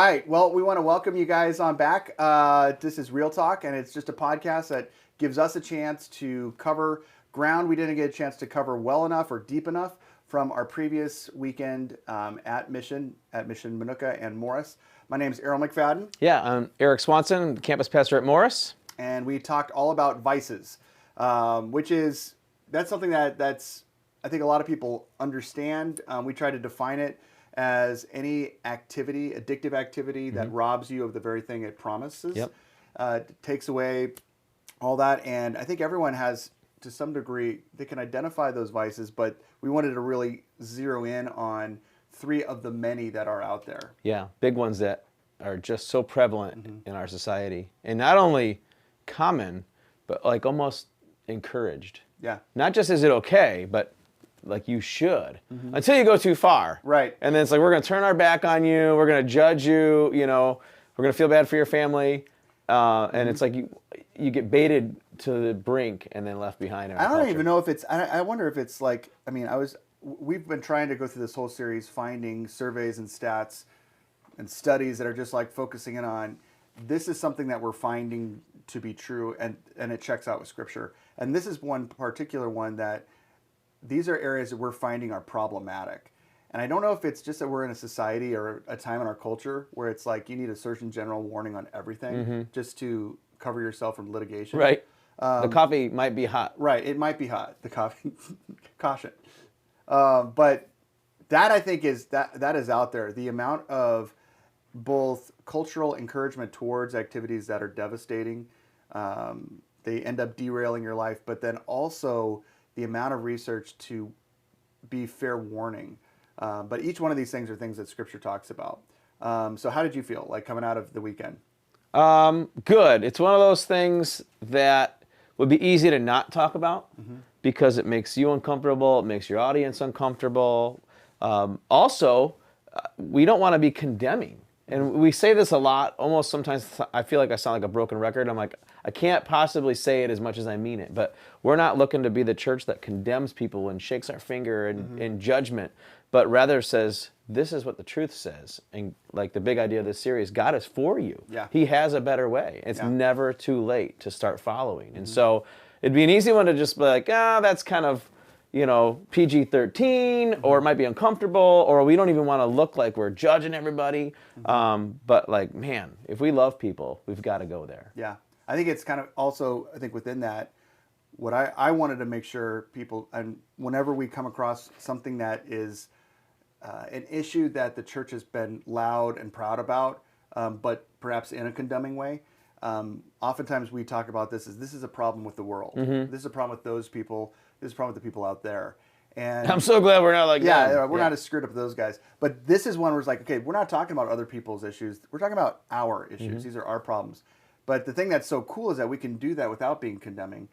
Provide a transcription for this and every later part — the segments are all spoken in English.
right. Well, we want to welcome you guys on back. This is Real Talk, and it's just a podcast that gives us a chance to cover ground we didn't get a chance to cover well enough or deep enough from our previous weekend at Mission Manuka and Morris. My name is Arol McFadden. Yeah, I'm Erik Swanson, campus pastor at Morris. And we talked all about vices, that's something that's I think a lot of people understand. We try to define it as any activity, addictive activity that robs you of the very thing it promises. Yep. Takes away all that. And I think everyone has, to some degree, they can identify those vices, but we wanted to really zero in on 3 of the many that are out there. Yeah, big ones that are just so prevalent in our society. And not only common, but like almost encouraged. Yeah. Not just is it okay, but like you should, until you go too far. Right. And then it's like, we're going to turn our back on you. We're going to judge you. You know, we're going to feel bad for your family. And it's like you get baited to the brink and then left behind. I don't even know if it's, I wonder if it's like, I mean, we've been trying to go through this whole series, finding surveys and stats and studies that are just like focusing in on, this is something that we're finding to be true, and it checks out with Scripture. And this is one particular one that these are areas that we're finding are problematic. And I don't know if it's just that we're in a society or a time in our culture where it's like you need a Surgeon General warning on everything just to cover yourself from litigation. Right. The coffee might be hot. Right. It might be hot. The coffee. Caution. But that, I think, is that is out there. The amount of both cultural encouragement towards activities that are devastating, they end up derailing your life, but then also the amount of research to be fair warning. But each one of these things are things that Scripture talks about. So how did you feel like coming out of the weekend? Good. It's one of those things that would be easy to not talk about because it makes you uncomfortable. It makes your audience uncomfortable. Also, we don't want to be condemning. And we say this a lot. Almost sometimes I feel like I sound like a broken record. I'm like, I can't possibly say it as much as I mean it. But we're not looking to be the church that condemns people and shakes our finger in judgment, but rather says, this is what the truth says. And like the big idea of this series, God is for you. Yeah. He has a better way. It's never too late to start following. And so it'd be an easy one to just be like, that's kind of, PG-13, or it might be uncomfortable, or we don't even want to look like we're judging everybody. But like, man, if we love people, we've got to go there. Yeah. I think it's kind of also, I think within that, what I wanted to make sure people, and whenever we come across something that is an issue that the church has been loud and proud about, but perhaps in a condemning way, oftentimes we talk about this is a problem with the world. This is a problem with those people. This is a problem with the people out there. And I'm so glad we're not like that. Yeah, we're not as screwed up as those guys. But this is one where it's like, okay, we're not talking about other people's issues. We're talking about our issues. These are our problems. But the thing that's so cool is that we can do that without being condemning.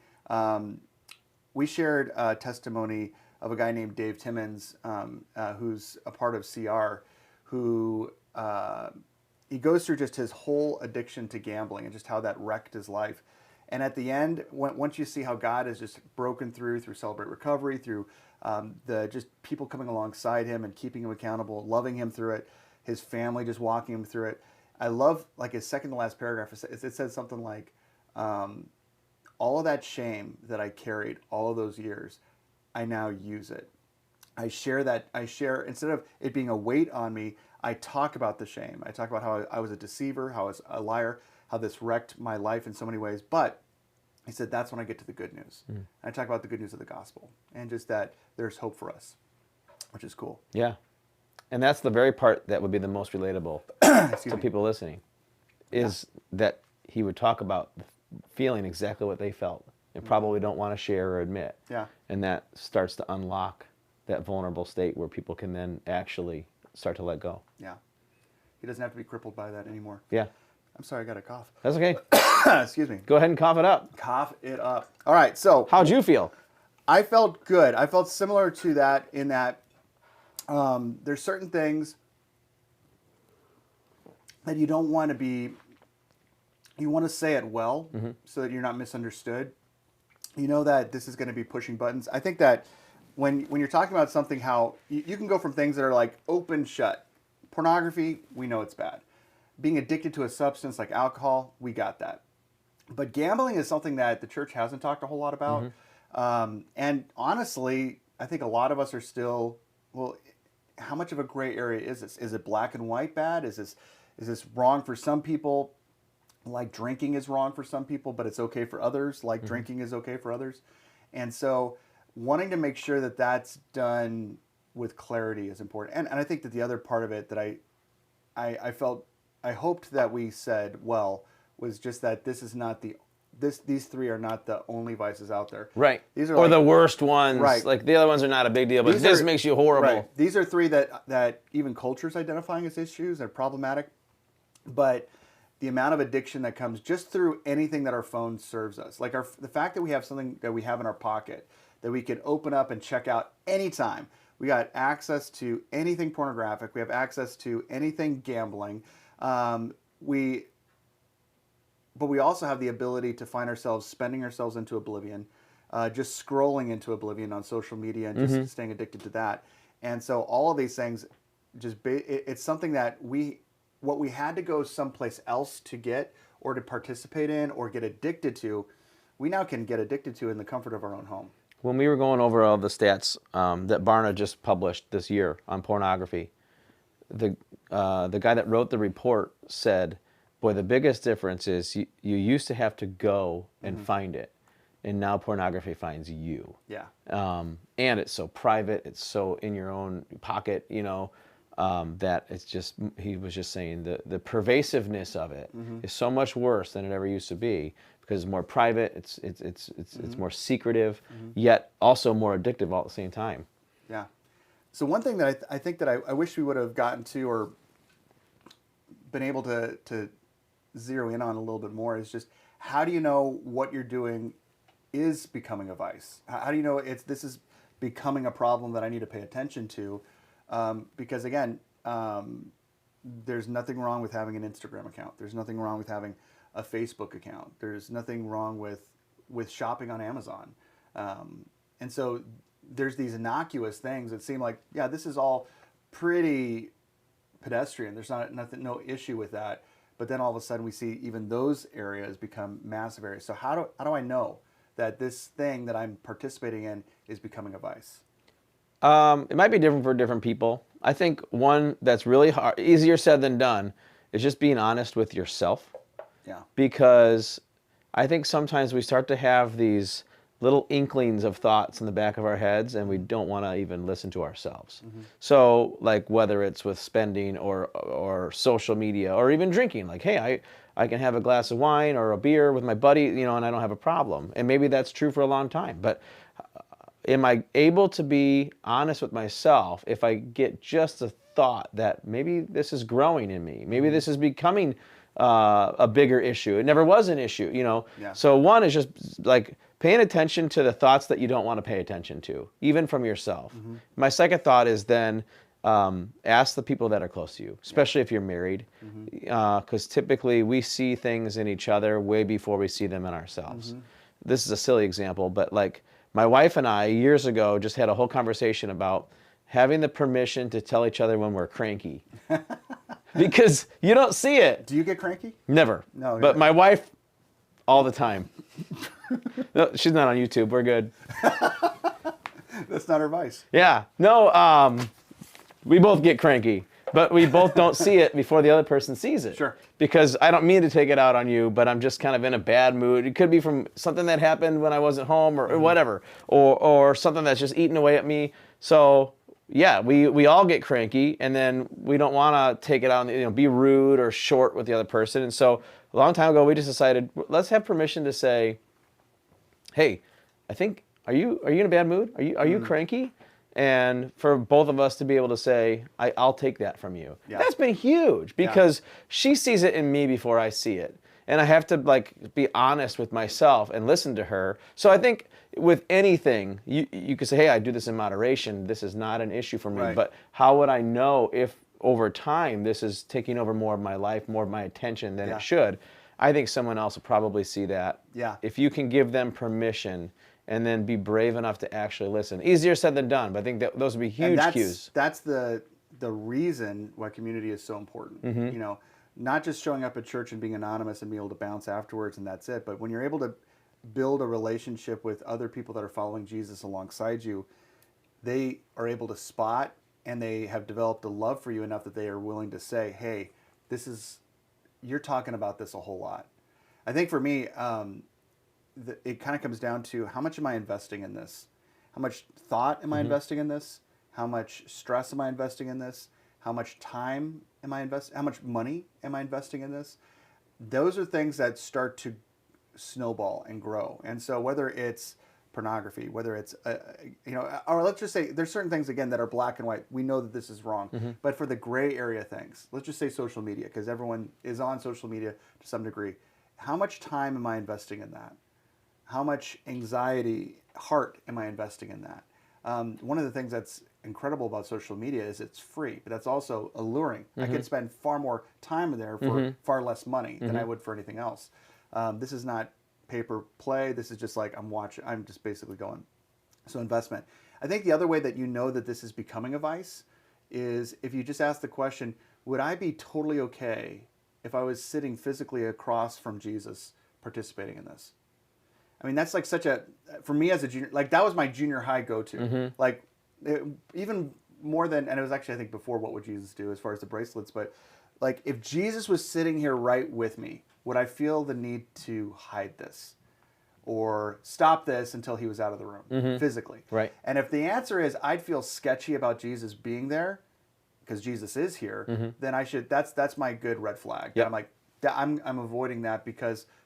We shared a testimony of a guy named Dave Timmons, who's a part of CR, who he goes through just his whole addiction to gambling and just how that wrecked his life. And at the end, once you see how God has just broken through Celebrate Recovery, through the just people coming alongside him and keeping him accountable, loving him through it, his family just walking him through it. I love, like, his second to last paragraph. It says something like, all of that shame that I carried all of those years, I now use it. I share, instead of it being a weight on me, I talk about the shame. I talk about how I was a deceiver, how I was a liar, how this wrecked my life in so many ways. But he said, that's when I get to the good news. I talk about the good news of the gospel and just that there's hope for us, which is cool. Yeah. And that's the very part that would be the most relatable to people listening, is that he would talk about feeling exactly what they felt and probably don't want to share or admit. Yeah. And that starts to unlock that vulnerable state where people can then actually start to let go. Yeah. He doesn't have to be crippled by that anymore. Yeah. I'm sorry, I got a cough. That's okay. Excuse me. Go ahead and cough it up. Cough it up. All right, so. How'd you feel? I felt good. I felt similar to that in that there's certain things that you don't want to be, you want to say it well so that you're not misunderstood. You know that this is going to be pushing buttons. I think that when you're talking about something, how you can go from things that are like open shut. Pornography, we know it's bad. being addicted to a substance like alcohol, we got that. But gambling is something that the church hasn't talked a whole lot about. And honestly, I think a lot of us are still, well, how much of a gray area is this? Is it black and white bad? Is this wrong for some people? Like drinking is wrong for some people, but it's okay for others. Like drinking is okay for others. And so wanting to make sure that that's done with clarity is important. And I think that the other part of it that I hoped that we said well was just that this is not these three are not the only vices out there. Right. These are or like, the worst ones. Right. Like the other ones are not a big deal, but this makes you horrible. Right. These are three that even culture's identifying as issues. They're problematic. But the amount of addiction that comes just through anything that our phone serves us, like the fact that we have something that we have in our pocket that we can open up and check out anytime. We got access to anything pornographic. We have access to anything gambling. But we also have the ability to find ourselves spending ourselves into oblivion, just scrolling into oblivion on social media and just staying addicted to that. And so all of these things, it's something that what we had to go someplace else to get or to participate in or get addicted to, we now can get addicted to in the comfort of our own home. When we were going over all the stats that Barna just published this year on pornography, the guy that wrote the report said, boy, the biggest difference is you used to have to go and find it, and now pornography finds you. Yeah. And it's so private, it's so in your own pocket, that it's just, he was just saying the pervasiveness of it is so much worse than it ever used to be because it's more private, it's more secretive, yet also more addictive all at the same time. Yeah. So one thing that I think that I wish we would have gotten to or been able to zero in on a little bit more is just how do you know what you're doing is becoming a vice? How do you know this is becoming a problem that I need to pay attention to? Because again, there's nothing wrong with having an Instagram account. There's nothing wrong with having a Facebook account. There's nothing wrong with shopping on Amazon. And so there's these innocuous things that seem like, yeah, this is all pretty pedestrian. There's no issue with that. But then all of a sudden we see even those areas become massive areas. So how do I know that this thing that I'm participating in is becoming a vice? It might be different for different people. I think one that's really hard, easier said than done, is just being honest with yourself. Yeah. Because I think sometimes we start to have these little inklings of thoughts in the back of our heads and we don't want to even listen to ourselves. So like whether it's with spending or social media or even drinking, like, hey, I can have a glass of wine or a beer with my buddy, and I don't have a problem. And maybe that's true for a long time, but am I able to be honest with myself if I get just a thought that maybe this is growing in me, maybe this is becoming a bigger issue. It never was an issue, Yeah. So one is just like paying attention to the thoughts that you don't want to pay attention to, even from yourself. My second thought is then ask the people that are close to you, especially if you're married, because typically we see things in each other way before we see them in ourselves. This is a silly example, but like my wife and I years ago just had a whole conversation about having the permission to tell each other when we're cranky. Because you don't see it. Do you get cranky? Never. No. But my wife, all the time. No, she's not on YouTube. We're good. That's not her vice. Yeah. No, we both get cranky. But we both don't see it before the other person sees it. Sure. Because I don't mean to take it out on you, but I'm just kind of in a bad mood. It could be from something that happened when I wasn't home or whatever. Or something that's just eating away at me. So, yeah, we all get cranky, and then we don't want to take it out on, be rude or short with the other person. And so a long time ago, we just decided, let's have permission to say, hey, I think, are you in a bad mood? Are you cranky? And for both of us to be able to say, I'll take that from you. Yeah. That's been huge because she sees it in me before I see it. And I have to be honest with myself and listen to her. So I think with anything, you could say, hey, I do this in moderation. This is not an issue for me. Right. But how would I know if over time this is taking over more of my life, more of my attention than it should? I think someone else will probably see that. Yeah. If you can give them permission and then be brave enough to actually listen. Easier said than done, but I think that those would be huge cues. That's the reason why community is so important. not just showing up at church and being anonymous and being able to bounce afterwards and that's it, but when you're able to build a relationship with other people that are following Jesus alongside you, they are able to spot and they have developed a love for you enough that they are willing to say, hey, you're talking about this a whole lot. I think for me, it kind of comes down to how much am I investing in this? How much thought am I investing in this? How much stress am I investing in this? How much time am I investing? How much money am I investing in this? Those are things that start to snowball and grow. And so whether it's pornography, whether it's, or let's just say there's certain things, again, that are black and white. We know that this is wrong. But for the gray area things, let's just say social media, because everyone is on social media to some degree. How much time am I investing in that? How much anxiety, heart am I investing in that? One of the things that's incredible about social media is it's free, but that's also alluring. I could spend far more time in there for far less money than I would for anything else. This is not paper play. This is just like I'm just basically going. So investment. I think the other way that you know that this is becoming a vice is if you just ask the question, would I be totally okay if I was sitting physically across from Jesus participating in this? I mean, that's like for me as a junior, like that was my junior high go-to. Like even more than, and it was actually, I think, before What Would Jesus Do as far as the bracelets, but like if Jesus was sitting here right with me, would I feel the need to hide this or stop this until he was out of the room physically? Right. And if the answer is I'd feel sketchy about Jesus being there because Jesus is here, then I should, that's my good red flag. Yep. I'm like, I'm avoiding that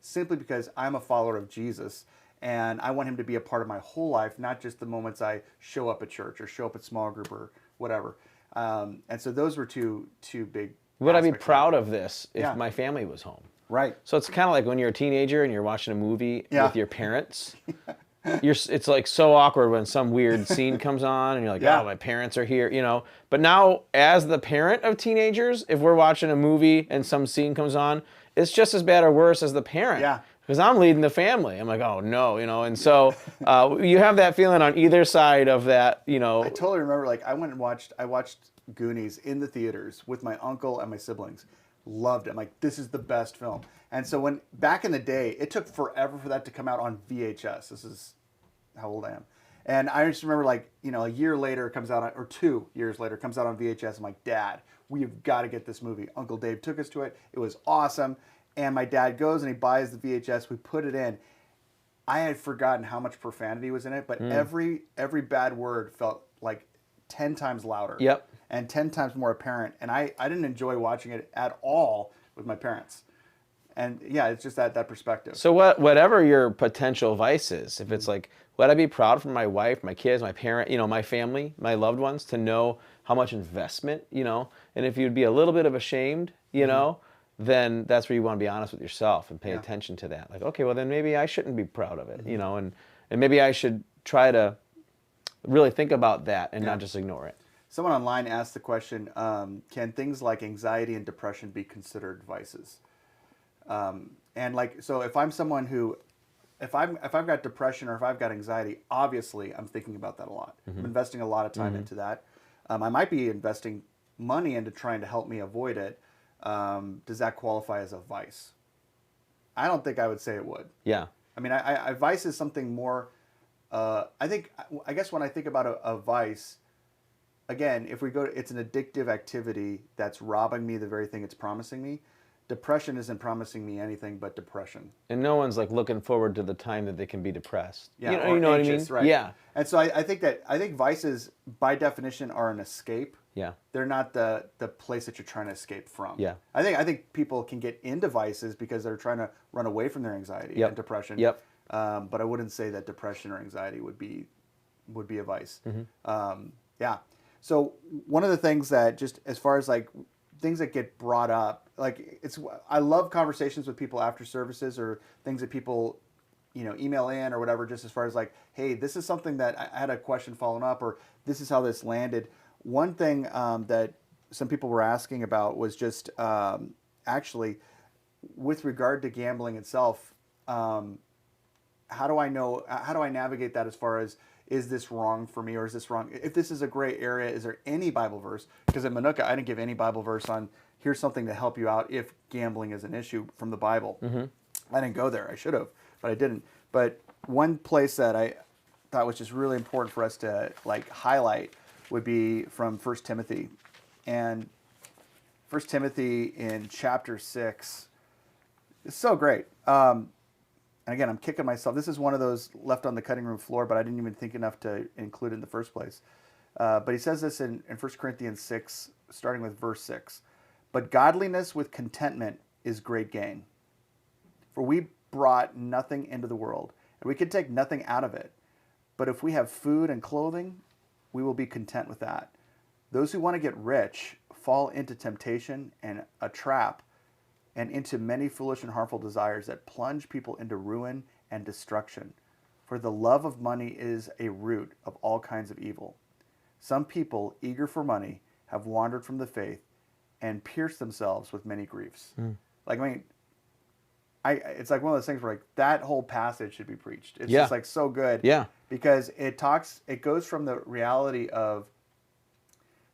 simply because I'm a follower of Jesus and I want him to be a part of my whole life, not just the moments I show up at church or show up at small group or whatever. And so those were two big. Would I be proud of this if my family was home? Right. So it's kind of like when you're a teenager and you're watching a movie with your parents. It's like so awkward when some weird scene comes on and you're like, oh, my parents are here, But now, as the parent of teenagers, if we're watching a movie and some scene comes on, it's just as bad or worse as the parent. Yeah. Because I'm leading the family. I'm like, oh no, And so you have that feeling on either side of that, I totally remember. Like I watched Goonies in the theaters with my uncle and my siblings. Loved it. I'm like, this is the best film. And so back in the day, it took forever for that to come out on VHS. This is how old I am. And I just remember a year later it comes out, or 2 years later it comes out on VHS. I'm like, Dad, we have got to get this movie. Uncle Dave took us to it. It was awesome. And my dad goes and he buys the VHS. We put it in. I had forgotten how much profanity was in it, but every bad word felt like 10 times louder. Yep. And 10 times more apparent. And I didn't enjoy watching it at all with my parents. And yeah, it's just that perspective. So whatever your potential vice is, if it's like, would I be proud for my wife, my kids, my parent, my family, my loved ones to know how much investment, and if you'd be a little bit of ashamed, then that's where you want to be honest with yourself and pay attention to that. Like, okay, well then maybe I shouldn't be proud of it, and maybe I should try to really think about that and not just ignore it. Someone online asked the question, can things like anxiety and depression be considered vices? So if I'm someone who, if I've got depression or if I've got anxiety, obviously I'm thinking about that a lot. I'm investing a lot of time into that. I might be investing money into trying to help me avoid it. Does that qualify as a vice? I don't think I would say it would. Yeah. I mean, I vice is something more, I guess when I think about a vice, again, if we go to, it's an addictive activity that's robbing me the very thing it's promising me. Depression isn't promising me anything but depression. And no one's like looking forward to the time that they can be depressed. Yeah, you know anxious, what I mean? right. Yeah. And so I think vices by definition are an escape. Yeah. They're not the place that you're trying to escape from. Yeah. I think people can get into vices because they're trying to run away from their anxiety and depression. Yep. But I wouldn't say that depression or anxiety would be a vice. Yeah. So one of the things that just as far as like things that get brought up, like I love conversations with people after services or things that people, email in or whatever, just as far as like, hey, this is something that I had a question following up, or this is how this landed. One thing that some people were asking about was just actually with regard to gambling itself, how do I navigate that as far as is this wrong for me or is this wrong? If this is a gray area, is there any Bible verse? Because in Manuka, I didn't give any Bible verse on here's something to help you out if gambling is an issue from the Bible. I didn't go there. I should have, but I didn't. But one place that I thought was just really important for us to like highlight would be from 1 Timothy. And 1 Timothy in chapter 6 is so great. And again, I'm kicking myself. This is one of those left on the cutting room floor, but I didn't even think enough to include it in the first place. But he says this in 1 Corinthians 6, starting with verse 6. But godliness with contentment is great gain. For we brought nothing into the world, and we can take nothing out of it. But if we have food and clothing, we will be content with that. Those who want to get rich fall into temptation and a trap and into many foolish and harmful desires that plunge people into ruin and destruction. For the love of money is a root of all kinds of evil. Some people, eager for money, have wandered from the faith and pierced themselves with many griefs. Like, I mean, it's like one of those things where like that whole passage should be preached. It's just like so good. Yeah. Because it goes from the reality of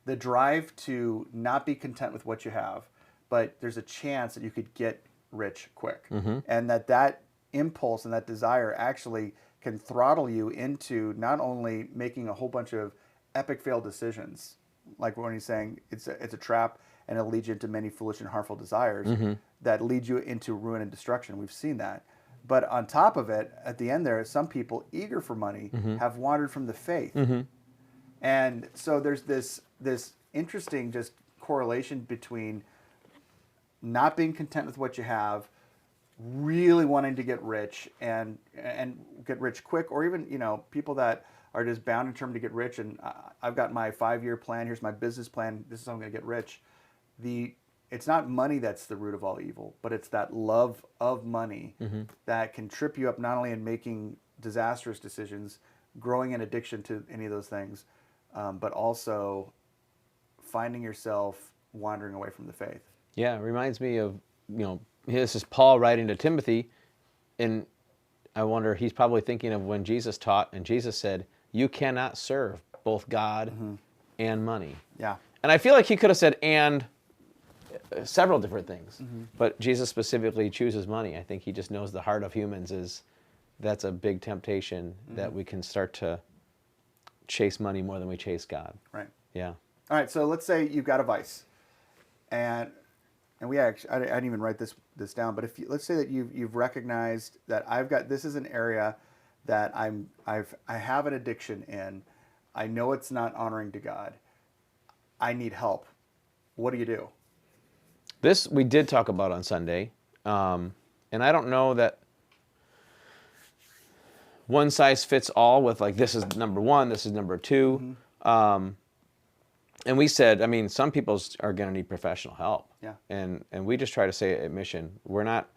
the drive to not be content with what you have, but there's a chance that you could get rich quick. And that impulse and that desire actually can throttle you into not only making a whole bunch of epic failed decisions, like when he's saying it's a trap and it'll lead you into many foolish and harmful desires that lead you into ruin and destruction. We've seen that. But on top of it, at the end there, some people eager for money have wandered from the faith. And so there's this interesting just correlation between not being content with what you have, really wanting to get rich and get rich quick, or even, you know, people that are just bound in term to get rich and I've got my 5-year plan, here's my business plan, this is how I'm going to get rich. It's not money that's the root of all evil, but it's that love of money that can trip you up not only in making disastrous decisions, growing an addiction to any of those things, but also finding yourself wandering away from the faith. Yeah, it reminds me of, you know, this is Paul writing to Timothy, and I wonder, he's probably thinking of when Jesus taught, and Jesus said, you cannot serve both God and money. Yeah. And I feel like he could have said, and several different things, but Jesus specifically chooses money. I think he just knows the heart of humans is that's a big temptation that we can start to chase money more than we chase God. Right. Yeah. All right, so let's say you've got a vice, and we actually, I didn't even write this down, but let's say that you've recognized that this is an area that I have an addiction in. I know it's not honoring to God. I need help. What do you do? This we did talk about on Sunday, and I don't know that one size fits all with like this is number one, this is number two. And we said, I mean, some people are going to need professional help. Yeah. And we just try to say at Mission, we're not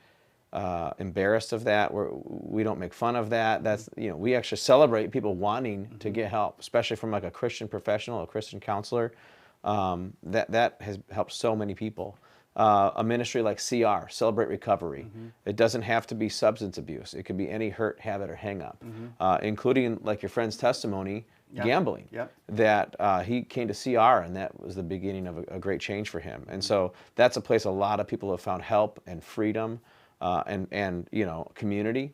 embarrassed of that. We don't make fun of that. That's, you know, we actually celebrate people wanting to get help, especially from like a Christian professional, a Christian counselor. That has helped so many people. A ministry like CR, Celebrate Recovery. It doesn't have to be substance abuse. It could be any hurt, habit, or hang up, including like your friend's testimony, gambling. That he came to CR, and that was the beginning of a great change for him. And so that's a place a lot of people have found help and freedom and you know, community,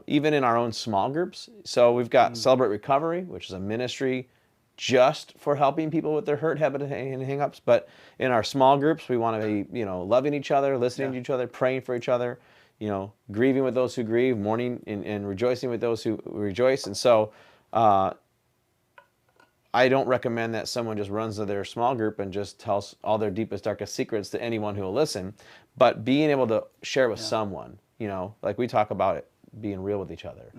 even in our own small groups. So we've got Celebrate Recovery, which is a ministry just for helping people with their hurt, habit, and hang-ups. But in our small groups, we want to be, you know, loving each other, listening to each other, praying for each other, you know, grieving with those who grieve, mourning and rejoicing with those who rejoice. And so I don't recommend that someone just runs to their small group and just tells all their deepest, darkest secrets to anyone who will listen. But being able to share with someone, you know, like we talk about it, being real with each other.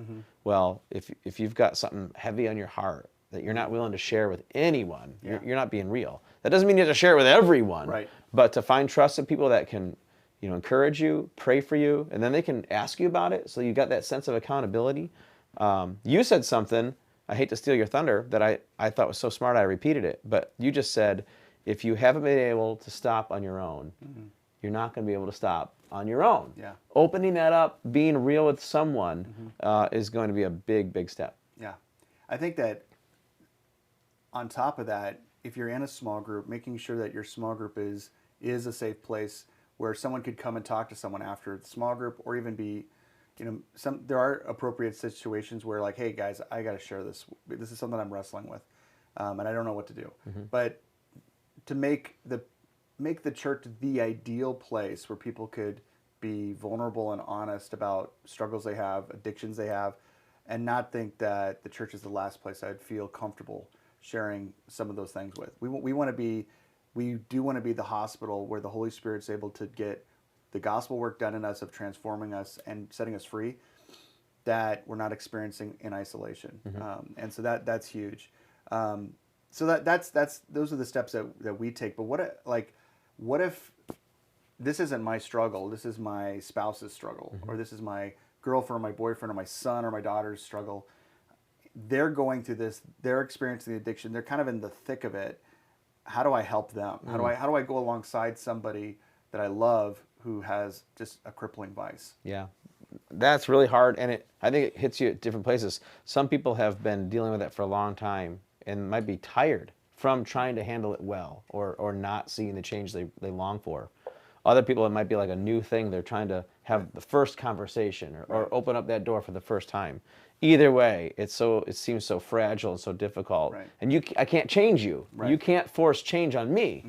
Well, if you've got something heavy on your heart that you're not willing to share with anyone, you're not being real. That doesn't mean you have to share it with everyone. Right. But to find trusted people that can, you know, encourage you, pray for you, and then they can ask you about it, so you got that sense of accountability. You said something, I hate to steal your thunder, that I thought was so smart I repeated it, but you just said, if you haven't been able to stop on your own, you're not going to be able to stop on your own. Yeah. Opening that up, being real with someone is going to be a big, big step. Yeah. I think that on top of that, if you're in a small group, making sure that your small group is a safe place where someone could come and talk to someone after the small group, or even be, there are appropriate situations where like, hey guys, I got to share this. This is something I'm wrestling with, and I don't know what to do. But to make the church the ideal place where people could be vulnerable and honest about struggles they have, addictions they have, and not think that the church is the last place I'd feel comfortable sharing some of those things with. We do want to be the hospital where the Holy Spirit's able to get the gospel work done in us of transforming us and setting us free, that we're not experiencing in isolation. And so that's huge. So that's those are the steps that we take. But what if this isn't my struggle? This is my spouse's struggle, or this is my girlfriend, or my boyfriend, or my son, or my daughter's struggle. They're going through this. They're experiencing the addiction. They're kind of in the thick of it. How do I help them? How do I go alongside somebody that I love who has just a crippling vice? Yeah, that's really hard, and I think it hits you at different places. Some people have been dealing with that for a long time and might be tired from trying to handle it well, or not seeing the change they long for. Other people, it might be like a new thing. They're trying to have the first conversation, or open up that door for the first time. Either way, it seems so fragile and so difficult. Right. And I can't change you. Right. You can't force change on me.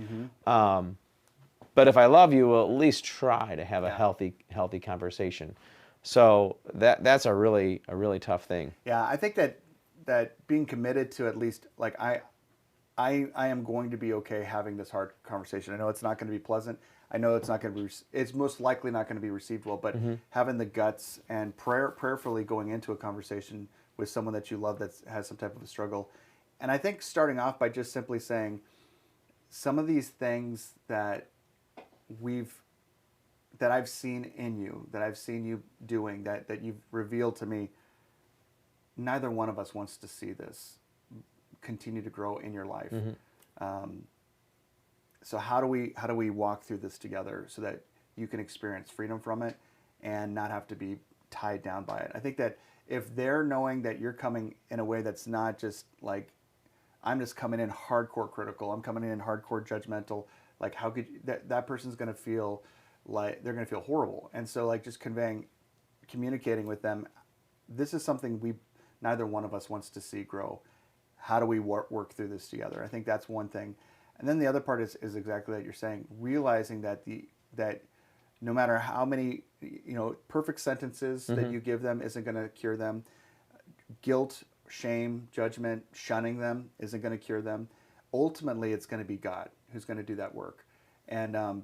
But if I love you, we'll at least try to have a healthy conversation. So that's a really tough thing. Yeah, I think that being committed to at least, like, I am going to be okay having this hard conversation. I know it's not going to be pleasant. I know it's not going to be. It's most likely not going to be received well. But having the guts and prayerfully going into a conversation with someone that you love that has some type of a struggle, and I think starting off by just simply saying, some of these things that I've seen in you, that I've seen you doing, that you've revealed to me. Neither one of us wants to see this continue to grow in your life. So how do we walk through this together so that you can experience freedom from it and not have to be tied down by it? I think that if they're knowing that you're coming in a way that's not just like, I'm just coming in hardcore critical, I'm coming in hardcore judgmental, like how could that person's going to feel like they're going to feel horrible. And so like just communicating with them, this is something neither one of us wants to see grow. How do we work through this together? I think that's one thing. And then the other part is exactly that you're saying, realizing that that no matter how many perfect sentences that you give them isn't going to cure them. Guilt, shame, judgment, shunning them isn't going to cure them. Ultimately, it's going to be God who's going to do that work. And I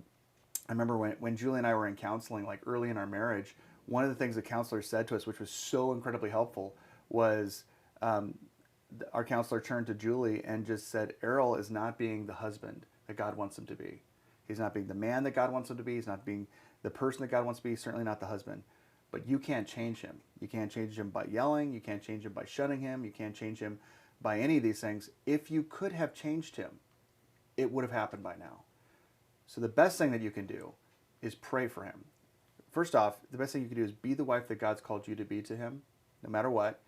remember when Julie and I were in counseling, like early in our marriage, one of the things the counselor said to us, which was so incredibly helpful, was our counselor turned to Julie and just said, Arol is not being the husband that God wants him to be. He's not being the man that God wants him to be. He's not being the person that God wants to be, certainly not the husband. But you can't change him. You can't change him by yelling. You can't change him by shunning him. You can't change him by any of these things. If you could have changed him, it would have happened by now. So the best thing that you can do is pray for him. First off, the best thing you can do is be the wife that God's called you to be to him, no matter what,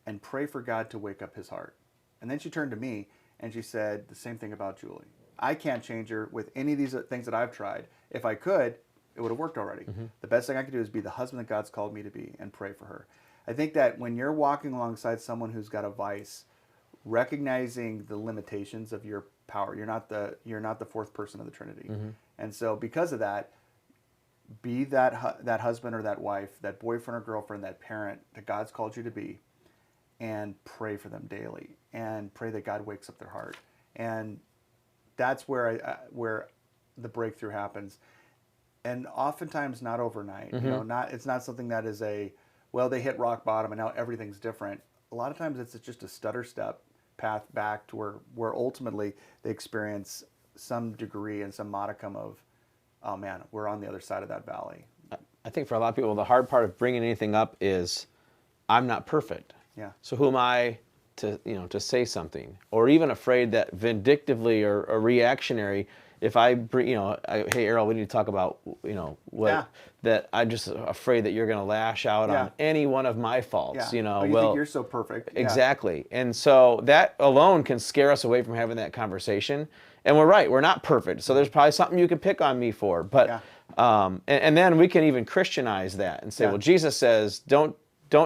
and pray for God to wake up his heart. And then she turned to me and she said the same thing about Julie. I can't change her with any of these things that I've tried. If I could, it would have worked already. The best thing I can do is be the husband that God's called me to be and pray for her. I think that when you're walking alongside someone who's got a vice, recognizing the limitations of your power, you're not the fourth person of the Trinity. And so because of that, be that husband or that wife, that boyfriend or girlfriend, that parent that God's called you to be, and pray for them daily, and pray that God wakes up their heart. And that's where the breakthrough happens. And oftentimes not overnight. It's not something that is they hit rock bottom and now everything's different. A lot of times it's just a stutter step path back to where ultimately they experience some degree and some modicum of, oh man, we're on the other side of that valley. I think for a lot of people, the hard part of bringing anything up is, I'm not perfect. Yeah. So who am I to say something, or even afraid that vindictively or reactionary, if I bring, hey Arol, we need to talk about, what, that I'm just afraid that you're going to lash out on any one of my faults, you think you're so perfect. Exactly. And so that alone can scare us away from having that conversation. And we're right, we're not perfect. So there's probably something you can pick on me for. But and then we can even Christianize that and say, well, Jesus says, don't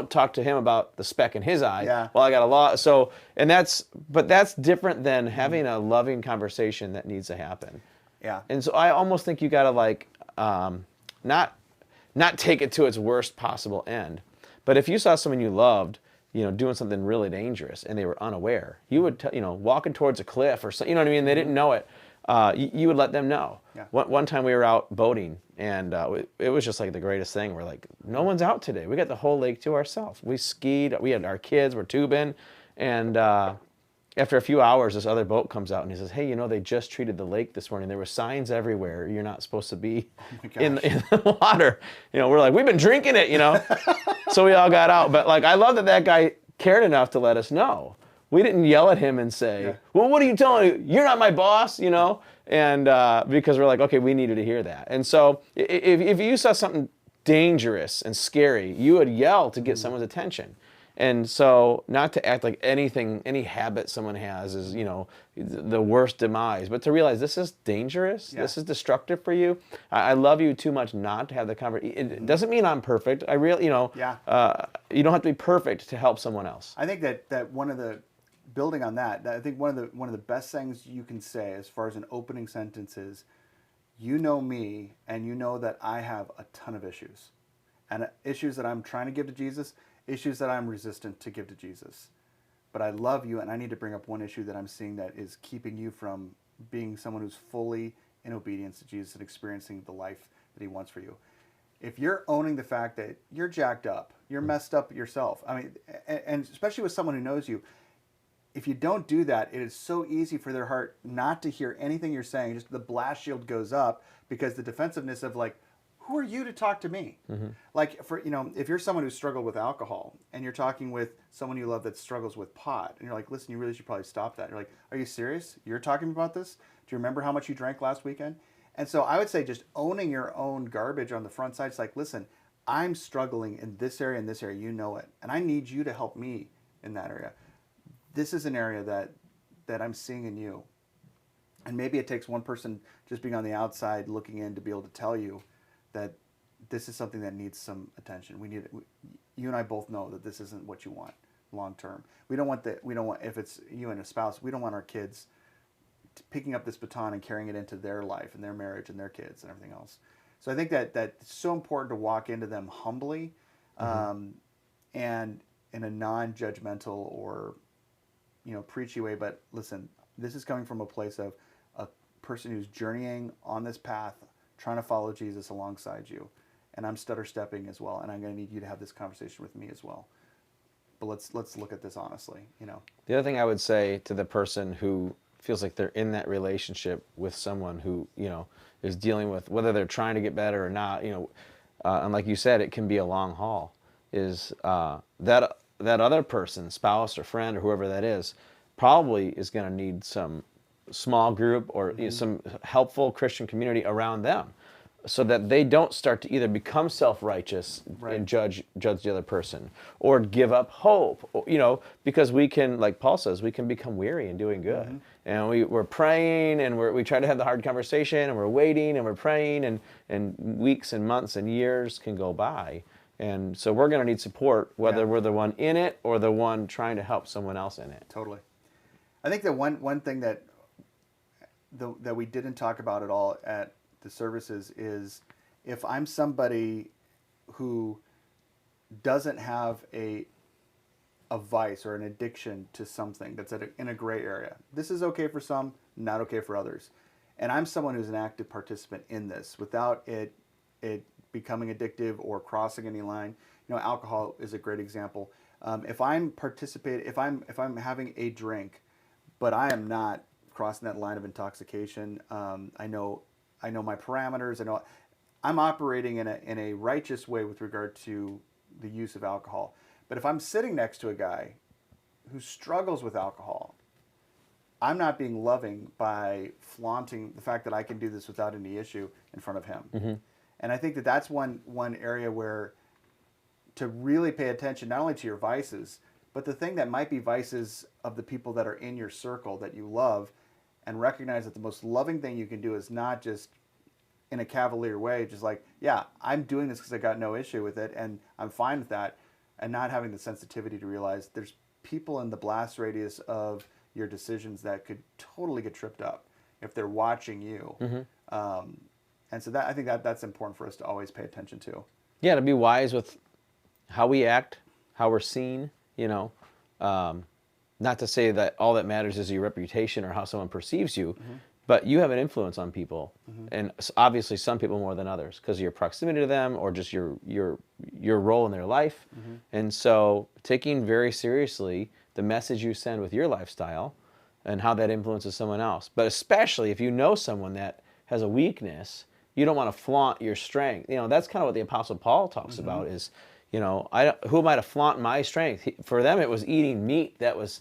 talk to him about the speck in his eye. Well, I got a law. So, but that's different than having a loving conversation that needs to happen. And so I almost think you got to not take it to its worst possible end. But if you saw someone you loved, doing something really dangerous and they were unaware, you would, walking towards a cliff or something, you know what I mean? They didn't know it. You would let them know. One time we were out boating, and it was just like the greatest thing. We're like, no one's out today. We got the whole lake to ourselves. We skied. We had our kids. We're tubing. And after a few hours, this other boat comes out, and he says, hey, they just treated the lake this morning. There were signs everywhere. You're not supposed to be in the water. We're like, we've been drinking it, So we all got out. But I love that guy cared enough to let us know. We didn't yell at him and say, well, what are you telling me? You're not my boss, And because we're like, okay, we needed to hear that. And so if you saw something dangerous and scary, you would yell to get someone's attention. And so not to act like any habit someone has is, the worst demise, but to realize this is dangerous. This is destructive for you. I love you too much not to have the conversation. It doesn't mean I'm perfect. I really, you don't have to be perfect to help someone else. I think that one of the, building on that, I think one of the best things you can say as far as an opening sentence is, you know me, and you know that I have a ton of issues, and issues that I'm trying to give to Jesus, issues that I'm resistant to give to Jesus. But I love you, and I need to bring up one issue that I'm seeing that is keeping you from being someone who's fully in obedience to Jesus and experiencing the life that he wants for you. If you're owning the fact that you're jacked up, you're messed up yourself, I mean, and especially with someone who knows you, if you don't do that, it is so easy for their heart not to hear anything you're saying. Just the blast shield goes up because the defensiveness of who are you to talk to me? If you're someone who's struggled with alcohol and you're talking with someone you love that struggles with pot, and you're like, listen, you really should probably stop that. You're like, are you serious? You're talking about this? Do you remember how much you drank last weekend? And so I would say just owning your own garbage on the front side. It's like, listen, I'm struggling in this area and this area. You know it. And I need you to help me in that area. This is an area that I'm seeing in you. And maybe it takes one person just being on the outside looking in to be able to tell you that this is something that needs some attention. You and I both know that this isn't what you want long term. We don't want, if it's you and a spouse, we don't want our kids picking up this baton and carrying it into their life and their marriage and their kids and everything else. So I think that it's so important to walk into them humbly, and in a non-judgmental or preachy way, but listen, this is coming from a place of a person who's journeying on this path, trying to follow Jesus alongside you. And I'm stutter stepping as well, and I'm going to need you to have this conversation with me as well. But let's look at this honestly, The other thing I would say to the person who feels like they're in that relationship with someone who, is dealing with whether they're trying to get better or not, and like you said, it can be a long haul, is that other person, spouse or friend or whoever that is, probably is going to need some small group or some helpful Christian community around them, so that they don't start to either become self-righteous and judge the other person, or give up hope, because we can, like Paul says, we can become weary in doing good. And we're praying, and we try to have the hard conversation, and we're waiting, and we're praying, and weeks and months and years can go by. And so we're going to need support, whether we're the one in it or the one trying to help someone else in it. Totally. I think that one thing that we didn't talk about at all at the services is, if I'm somebody who doesn't have a vice or an addiction to something that's in a gray area. This is okay for some, not okay for others. And I'm someone who's an active participant in this without it becoming addictive or crossing any line. Alcohol is a great example. If I'm participating, if I'm having a drink, but I am not crossing that line of intoxication, I know my parameters. I know I'm operating in a righteous way with regard to the use of alcohol. But if I'm sitting next to a guy who struggles with alcohol, I'm not being loving by flaunting the fact that I can do this without any issue in front of him. Mm-hmm. And I think that that's one area where to really pay attention not only to your vices, but the thing that might be vices of the people that are in your circle that you love, and recognize that the most loving thing you can do is not just in a cavalier way, just like, yeah, I'm doing this because I got no issue with it and I'm fine with that, and not having the sensitivity to realize there's people in the blast radius of your decisions that could totally get tripped up if they're watching you. Mm-hmm. And so that I think that's important for us to always pay attention to. Yeah, to be wise with how we act, how we're seen, not to say that all that matters is your reputation or how someone perceives you, but you have an influence on people, and obviously some people more than others because of your proximity to them or just your role in their life. And so taking very seriously the message you send with your lifestyle and how that influences someone else. But especially if you know someone that has a weakness, you don't want to flaunt your strength. That's kind of what the Apostle Paul talks about is, who am I to flaunt my strength? For them, it was eating meat that was,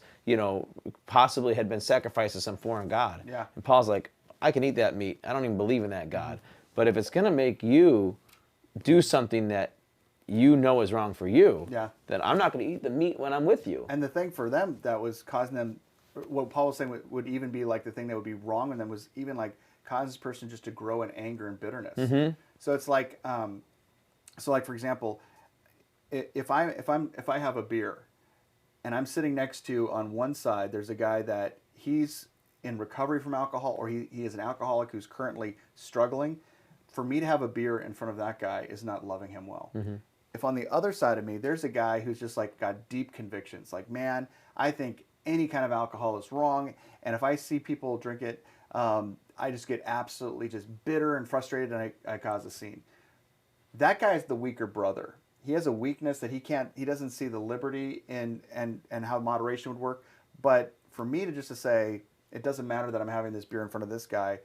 possibly had been sacrificed to some foreign god. Yeah. And Paul's like, I can eat that meat. I don't even believe in that God. But if it's going to make you do something that you know is wrong for you, then I'm not going to eat the meat when I'm with you. And the thing for them that was causing them, what Paul was saying would even be like the thing that would be wrong in them was even like cause this person just to grow in anger and bitterness. So it's like, for example, if I have a beer and I'm sitting next to, on one side, there's a guy that he's in recovery from alcohol, or he is an alcoholic who's currently struggling, for me to have a beer in front of that guy is not loving him well. If on the other side of me, there's a guy who's just like got deep convictions, like, man, I think any kind of alcohol is wrong, and if I see people drink it, I just get absolutely just bitter and frustrated, and I cause a scene. That guy is the weaker brother. He has a weakness that he doesn't see the liberty in and how moderation would work. But for me to say, it doesn't matter that I'm having this beer in front of this guy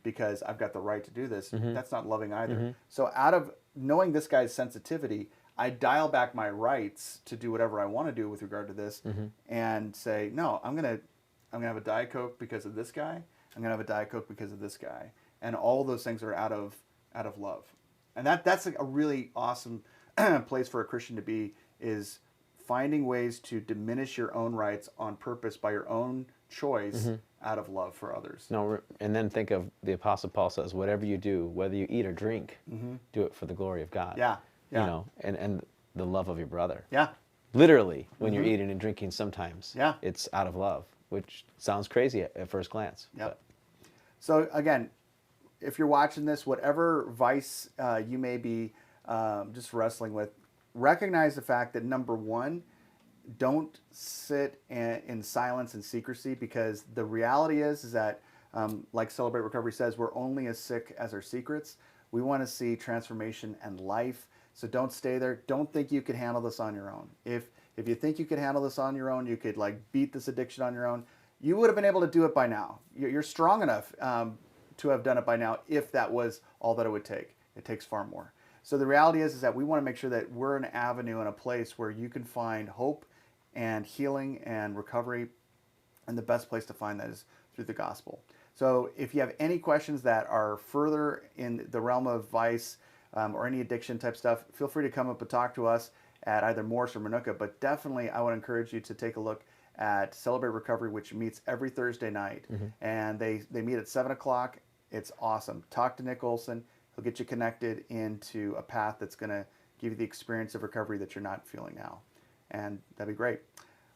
because I've got the right to do this, that's not loving either. So out of knowing this guy's sensitivity, I dial back my rights to do whatever I want to do with regard to this, and say, no, I'm gonna have a Diet Coke because of this guy. I'm gonna have a Diet Coke because of this guy, and all those things are out of love, and that's a really awesome place for a Christian to be, is finding ways to diminish your own rights on purpose by your own choice out of love for others. No, and then think of the Apostle Paul says, whatever you do, whether you eat or drink, do it for the glory of God. Yeah. And the love of your brother. Yeah. Literally, when you're eating and drinking, sometimes it's out of love, which sounds crazy at first glance. Yeah. So again, if you're watching this, whatever vice you may be just wrestling with, recognize the fact that, number one, don't sit in silence and secrecy, because the reality is that, like Celebrate Recovery says, we're only as sick as our secrets. We want to see transformation and life. So don't stay there. Don't think you could handle this on your own. If you think you could handle this on your own, you could beat this addiction on your own, you would have been able to do it by now. You're strong enough to have done it by now if that was all that it would take. It takes far more. So the reality is that we want to make sure that we're an avenue and a place where you can find hope and healing and recovery, and the best place to find that is through the gospel. So if you have any questions that are further in the realm of vice or any addiction type stuff, feel free to come up and talk to us at either Morris or Manuka. But definitely, I would encourage you to take a look at Celebrate Recovery, which meets every Thursday night. And they meet at 7 o'clock. It's awesome. Talk to Nick Olson. He'll get you connected into a path that's going to give you the experience of recovery that you're not feeling now. And that'd be great.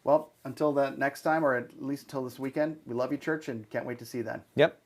Well, until the next time, or at least until this weekend, we love you, church, and can't wait to see you then. Yep.